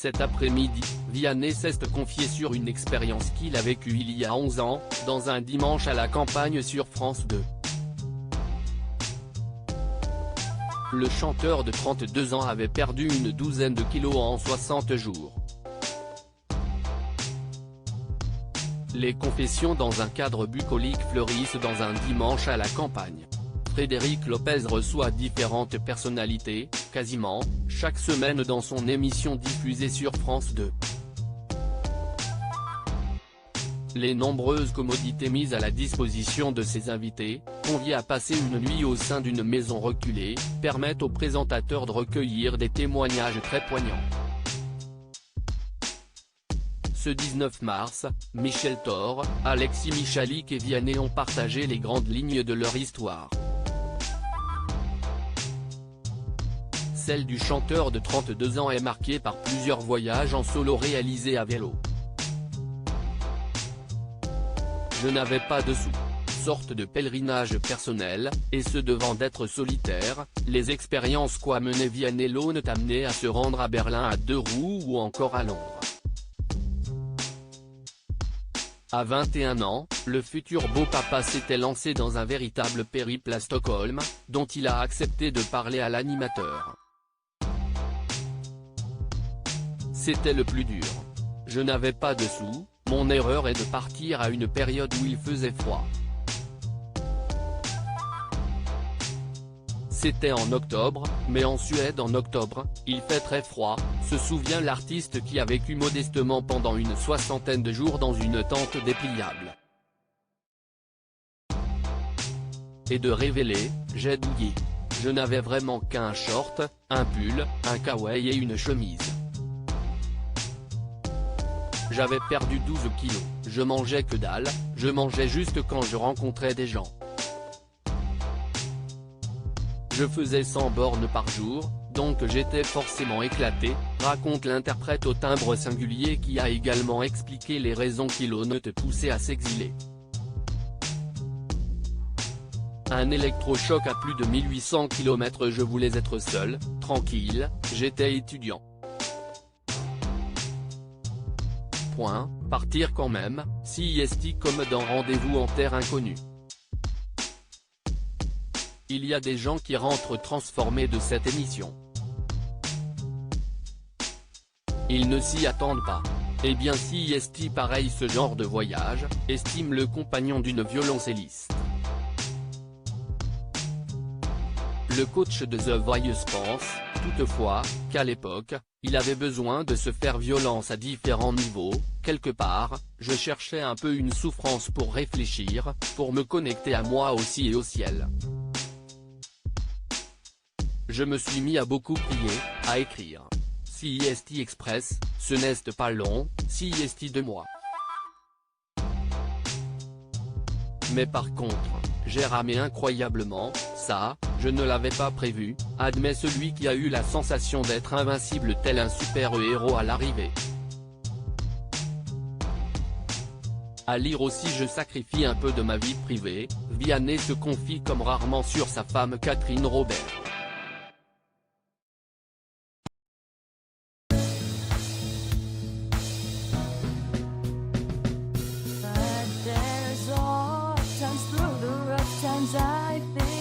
Cet après-midi, Vianney s'est confié sur une expérience qu'il a vécue il y a 11 ans, dans un dimanche à la campagne sur France 2. Le chanteur de 32 ans avait perdu une douzaine de kilos en 60 jours. Les confessions dans un cadre bucolique fleurissent dans un dimanche à la campagne. Frédéric Lopez reçoit différentes personnalités, quasiment, chaque semaine dans son émission diffusée sur France 2. Les nombreuses commodités mises à la disposition de ses invités, conviés à passer une nuit au sein d'une maison reculée, permettent aux présentateurs de recueillir des témoignages très poignants. Ce 19 mars, Michel Thor, Alexis Michalik et Vianney ont partagé les grandes lignes de leur histoire. Celle du chanteur de 32 ans est marquée par plusieurs voyages en solo réalisés à vélo. Je n'avais pas de sous. Sorte de pèlerinage personnel, et ce devant d'être solitaire, les expériences qu'a mené Vianney l'ont amené à se rendre à Berlin à 2 roues ou encore à Londres. À 21 ans, le futur beau papa s'était lancé dans un véritable périple à Stockholm, dont il a accepté de parler à l'animateur. C'était le plus dur. Je n'avais pas de sous, mon erreur est de partir à une période où il faisait froid. C'était en octobre, mais en Suède en octobre, il fait très froid, se souvient l'artiste qui a vécu modestement pendant une 60aine de jours dans une tente dépliable. Et de révéler, j'ai douillé. Je n'avais vraiment qu'un short, un pull, un kawaii et une chemise. J'avais perdu 12 kilos, je mangeais que dalle, je mangeais juste quand je rencontrais des gens. Je faisais 100 bornes par jour, donc j'étais forcément éclaté, raconte l'interprète au timbre singulier qui a également expliqué les raisons qui l'ont poussé à s'exiler. Un électrochoc à plus de 1800 km. Je voulais être seul, tranquille, j'étais étudiant. Partir quand même, CIST comme dans Rendez-vous en terre inconnue. Il y a des gens qui rentrent transformés de cette émission. Ils ne s'y attendent pas. Eh bien CIST pareil ce genre de voyage, estime le compagnon d'une violoncelliste. Le coach de The Voice pense, toutefois, qu'à l'époque, il avait besoin de se faire violence à différents niveaux, quelque part, je cherchais un peu une souffrance pour réfléchir, pour me connecter à moi aussi et au ciel. Je me suis mis à beaucoup prier, à écrire. CIST Express, ce n'est pas long, CIST 2 mois. Mais par contre, j'ai ramé incroyablement, ça, je ne l'avais pas prévu, admet celui qui a eu la sensation d'être invincible tel un super-héros à l'arrivée. À lire aussi je sacrifie un peu de ma vie privée, Vianney se confie comme rarement sur sa femme Catherine Robert. But there's all times through the rough times I think